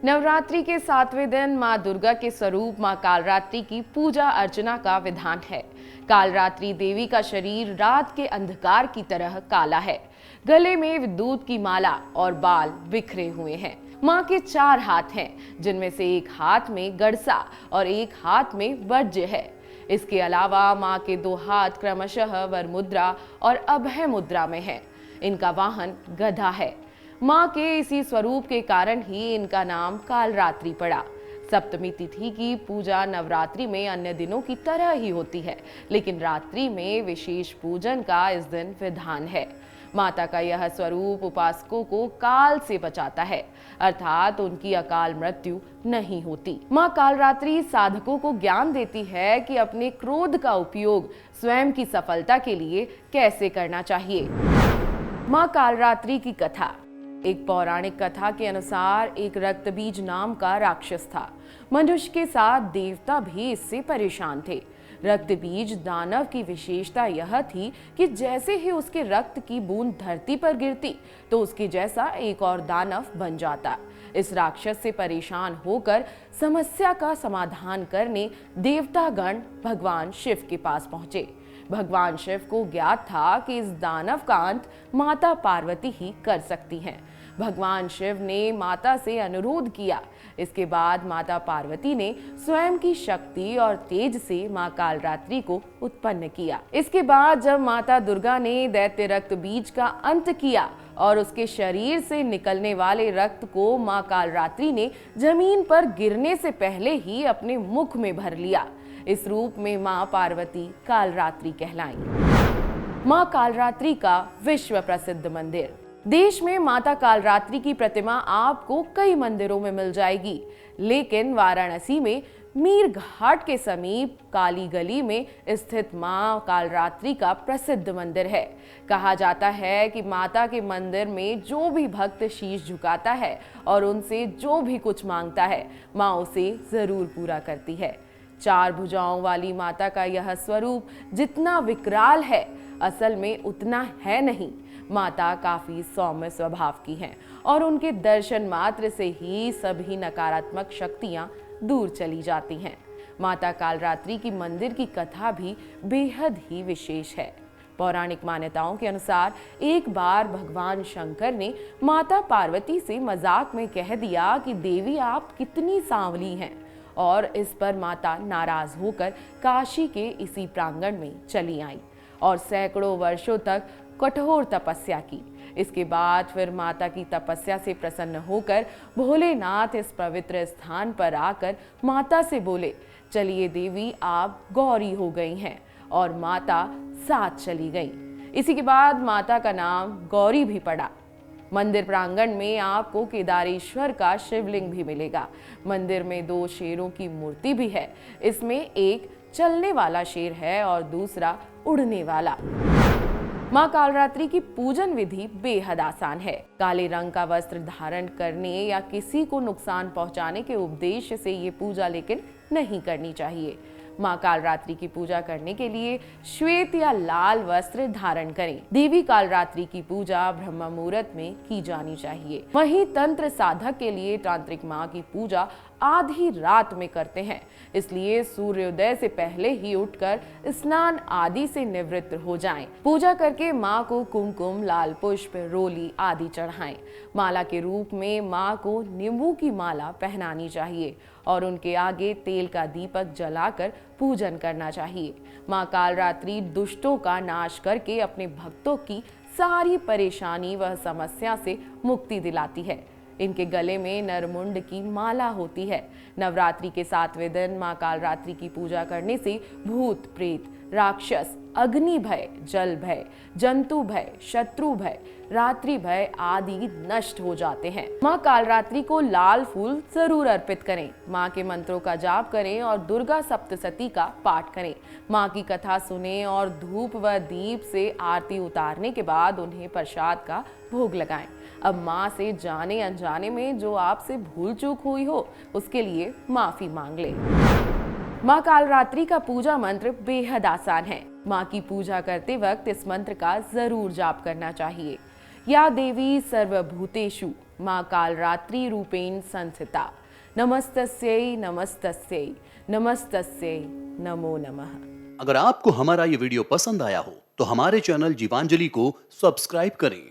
नवरात्रि के 7वें दिन मां दुर्गा के स्वरूप मां कालरात्रि की पूजा अर्चना का विधान है। कालरात्रि देवी का शरीर रात के अंधकार की तरह काला है। गले में विद्युत की माला और बाल बिखरे हुए हैं। मां के 4 हाथ हैं, जिनमें से एक हाथ में गड़सा और एक हाथ में वज्र है। इसके अलावा मां के 2 हाथ क्रमशः वर मुद्रा और अभय मुद्रा में हैं। इनका वाहन गधा है। मां के इसी स्वरूप के कारण ही इनका नाम कालरात्रि पड़ा। सप्तमी तिथि की पूजा नवरात्रि में अन्य दिनों की तरह ही होती है, लेकिन रात्रि में विशेष पूजन का इस दिन विधान है। माता का यह स्वरूप उपासकों को काल से बचाता है, अर्थात उनकी अकाल मृत्यु नहीं होती। मां कालरात्रि साधकों को ज्ञान देती है कि अपने क्रोध का उपयोग स्वयं की सफलता के लिए कैसे करना चाहिए। मां कालरात्रि की कथा। एक पौराणिक कथा के अनुसार एक रक्तबीज नाम का राक्षस था। मनुष्य के साथ देवता भी इससे परेशान थे। रक्तबीज दानव की विशेषता यह थी कि जैसे ही उसके रक्त की बूंद धरती पर गिरती तो उसके जैसा एक और दानव बन जाता। इस राक्षस से परेशान होकर समस्या का समाधान करने देवतागण भगवान शिव के पास पहुंचे। भगवान शिव को ज्ञात था कि इस दानव का अंत माता पार्वती ही कर सकती हैं। भगवान शिव ने माता से अनुरोध किया। इसके बाद माता पार्वती ने स्वयं की शक्ति और तेज से मां कालरात्रि को उत्पन्न किया। इसके बाद जब माता दुर्गा ने दैत्य रक्त बीज का अंत किया और उसके शरीर से निकलने वाले रक्त को मां कालरात्रि ने जमीन पर गिरने से पहले ही अपने मुख में भर लिया। इस रूप में मां पार्वती कालरात्रि कहलाईं। मां कालरात्रि का विश्व प्रसिद्ध मंदिर। देश में माता कालरात्रि की प्रतिमा आपको कई मंदिरों में मिल जाएगी, लेकिन वाराणसी में मीर घाट के समीप काली गली में स्थित मां कालरात्रि का प्रसिद्ध मंदिर है। कहा जाता है कि माता के मंदिर में जो भी भक्त शीश झुकाता है और उनसे जो भी कुछ मांगता है, मां उसे जरूर पूरा करती है। 4 भुजाओं वाली माता का यह स्वरूप जितना विकराल है, असल में उतना है नहीं। माता काफी सौम्य स्वभाव की हैं और उनके दर्शन मात्र से ही सभी नकारात्मक शक्तियां दूर चली जाती हैं। माता कालरात्रि की मंदिर की कथा भी बेहद ही विशेष है। पौराणिक मान्यताओं के अनुसार एक बार भगवान शंकर ने माता पार्वती से मजाक में कह दिया कि देवी आप कितनी सांवली हैं, और इस पर माता नाराज होकर काशी के इसी प्रांगण में चली आईं और सैकड़ों वर्षों तक कठोर तपस्या की। इसके बाद फिर माता की तपस्या से प्रसन्न होकर भोलेनाथ इस पवित्र स्थान पर आकर माता से बोले, चलिए देवी आप गौरी हो गई हैं, और माता साथ चली गई। इसी के बाद माता का नाम गौरी भी पड़ा। मंदिर प्रांगण में आपको केदारेश्वर का शिवलिंग भी मिलेगा। मंदिर में 2 शेरों की मूर्ति भी है। इसमें एक चलने वाला शेर है और दूसरा उड़ने वाला। मां कालरात्रि की पूजन विधि बेहद आसान है। काले रंग का वस्त्र धारण करने या किसी को नुकसान पहुंचाने के उद्देश्य से ये पूजा लेकिन नहीं करनी चाहिए। मां कालरात्रि की पूजा करने के लिए श्वेत या लाल वस्त्र धारण करें। देवी कालरात्रि की पूजा ब्रह्म मुहूर्त में की जानी चाहिए। वहीं तंत्र साधक के लिए तांत्रिक मां की पूजा आधी रात में करते हैं, इसलिए सूर्योदय से पहले ही उठकर स्नान आदि से निवृत्त हो जाएं। पूजा करके मां को कुमकुम, लाल पुष्प, रोली आदि चढ़ाएं। माला के रूप में मां को नींबू की माला पहनानी चाहिए और उनके आगे तेल का दीपक जलाकर पूजन करना चाहिए। मां कालरात्रि दुष्टों का नाश करके अपने भक्तों की सारी परेशानी व समस्या से मुक्ति दिलाती है। इनके गले में नरमुंड की माला होती है। नवरात्रि के 7वें दिन मां कालरात्रि की पूजा करने से भूत, प्रेत, राक्षस, अग्नि भय, जल भय, जंतु भय, शत्रु भय, रात्रि भय आदि नष्ट हो जाते हैं। मां कालरात्रि को लाल फूल जरूर अर्पित करें। मां के मंत्रों का जाप करें और दुर्गा सप्तशती का पाठ करें। मां की कथा सुने और धूप व दीप से आरती उतारने के बाद उन्हें प्रसाद का भोग लगाएं। अब मां से जाने अनजाने में जो आपसे भूल चूक हुई हो, उसके लिए माफी मांग लें। मां कालरात्रि का पूजा मंत्र बेहद आसान है। मां की पूजा करते वक्त इस मंत्र का जरूर जाप करना चाहिए। या देवी सर्वभूतेषु मां कालरात्रि रूपेण संस्थिता। नमस्तस्यै नमस्तस्यै नमस्तस्यै नमो नमः। अगर आपको हमारा ये वीडियो पसंद आया हो तो हमारे चैनल जीवांजलि को सब्सक्राइब करें